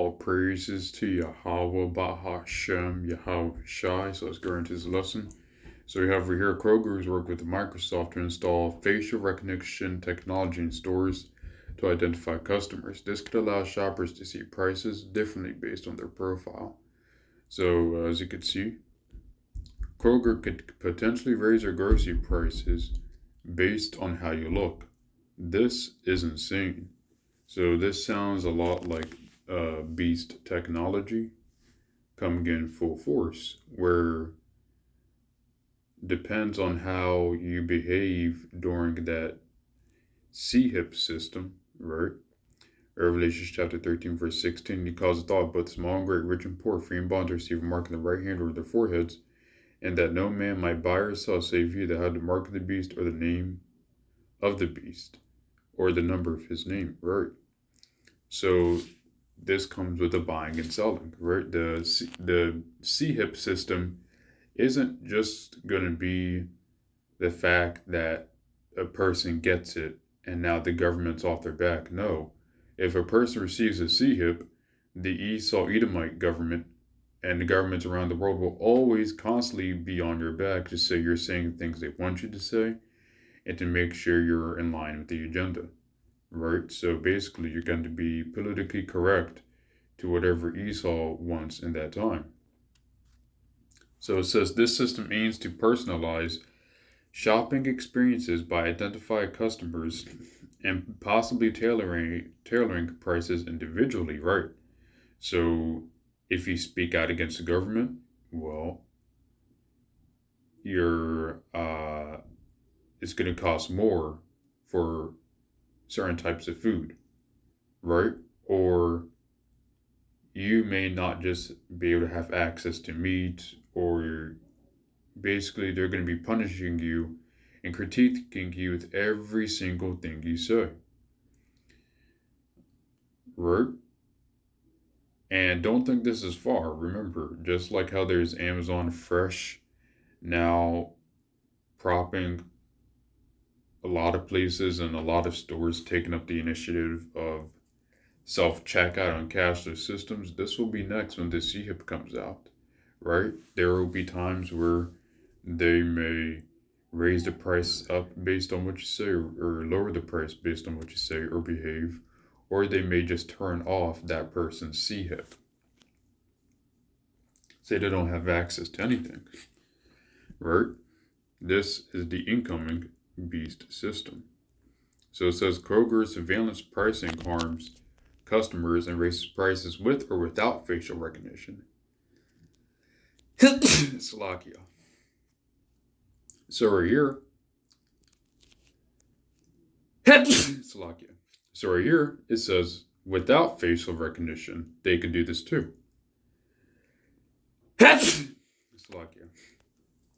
All praises to Yahweh Bahashem Yahweh Shai. So let's go into this lesson. So we have over here Kroger's worked with Microsoft to install facial recognition technology in stores to identify customers. This could allow shoppers to see prices differently based on their profile. So as you can see, Kroger could potentially raise their grocery prices based on how you look. This is insane. So this sounds a lot like Beast technology coming in full force, where depends on how you behave during that CHIP system, right? Revelation chapter 13, verse 16, he calls it thought, but small and great, rich and poor, free and bond to receive a mark on the right hand or their foreheads, and that no man might buy or sell save he that had the mark of the beast or the name of the beast or the number of his name, right? So this comes with the buying and selling, right? The CHIP system isn't just going to be the fact that a person gets it and now the government's off their back. No. If a person receives a CHIP, the Esau Edomite government and the governments around the world will always constantly be on your back to say you're saying things they want you to say and to make sure you're in line with the agenda, right? So basically, you're going to be politically correct to whatever Esau wants in that time. So it says this system aims to personalize shopping experiences by identifying customers and possibly tailoring prices individually, right? So if you speak out against the government, well, you're it's going to cost more for certain types of food, right? Or you may not just be able to have access to meat, or basically they're going to be punishing you and critiquing you with every single thing you say, right? And don't think this is far. Remember, just like how there's Amazon Fresh now propping a lot of places and a lot of stores taking up the initiative of self-checkout on cashless systems, this will be next when the CHIP comes out, right? There will be times where they may raise the price up based on what you say, or lower the price based on what you say or behave, or they may just turn off that person's CHIP. Say they don't have access to anything, right? This is the incoming Beast system. So it says Kroger's surveillance pricing harms customers and raises prices with or without facial recognition. Slovakia. So right here, Slovakia. So right here, it says without facial recognition, they can do this too. Slovakia.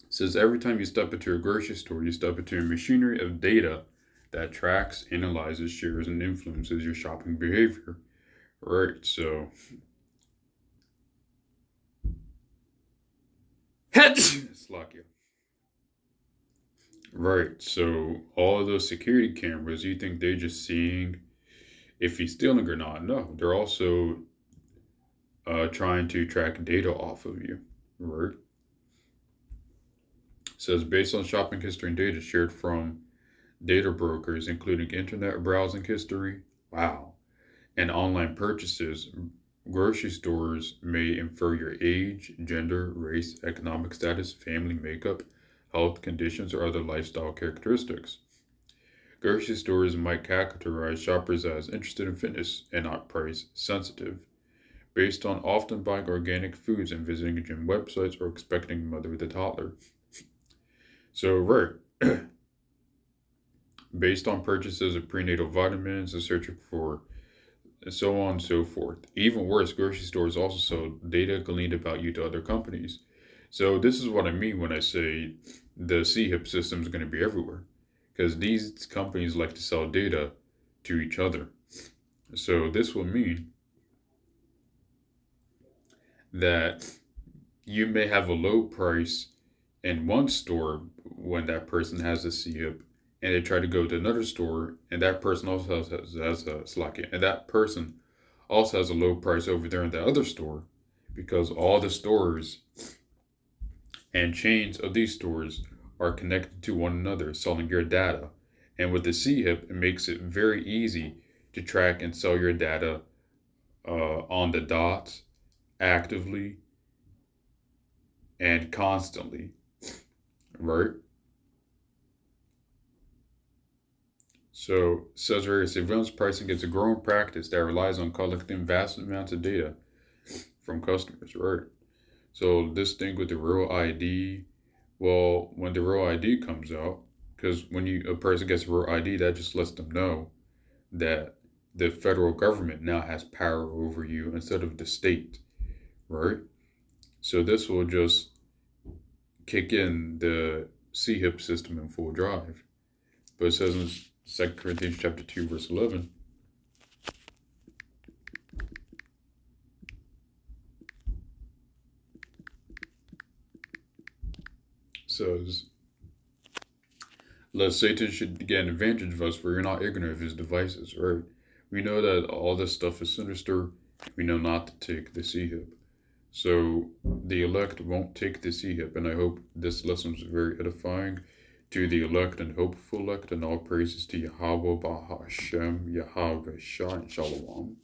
It says every time you step into a grocery store, you step into a machinery of data that tracks, analyzes, shares, and influences your shopping behavior. Right, so Slovakia. Right, so all of those security cameras, you think they're just seeing if he's stealing or not? No, they're also trying to track data off of you. Right. It says based on shopping history and data shared from data brokers, including internet browsing history, wow, and online purchases, grocery stores may infer your age, gender, race, economic status, family makeup, health conditions, or other lifestyle characteristics. Grocery stores might categorize shoppers as interested in fitness and not price sensitive, based on often buying organic foods and visiting gym websites or expecting a mother with a toddler. So, right. Based on purchases of prenatal vitamins and searching for and so on and so forth. Even worse, grocery stores also sell data gleaned about you to other companies. So this is what I mean when I say the CHIP system is going to be everywhere, because these companies like to sell data to each other. So this will mean that you may have a low price in one store when that person has a CHIP, and they try to go to another store, and that person also has a Slovakia, and that person also has a low price over there in the other store because all the stores and chains of these stores are connected to one another, selling your data. And with the CHIP, it makes it very easy to track and sell your data on the dot, actively, and constantly, right? So, says very surveillance pricing is a growing practice that relies on collecting vast amounts of data from customers, right? So, this thing with the real ID, well, when the real ID comes out, because when a person gets a real ID, that just lets them know that the federal government now has power over you instead of the state, right? So this will just kick in the CHIP system in full drive. But it says in 2 Corinthians chapter 2, verse 11, says, lest Satan should get an advantage of us, for you're not ignorant of his devices, right? We know that all this stuff is sinister. We know not to take the CHIP. So the elect won't take the CHIP, and I hope this lesson is very edifying to the elect and hopeful elect, and all praises to Yahweh, Bahashem, Yahweh, Shah, and Shalom.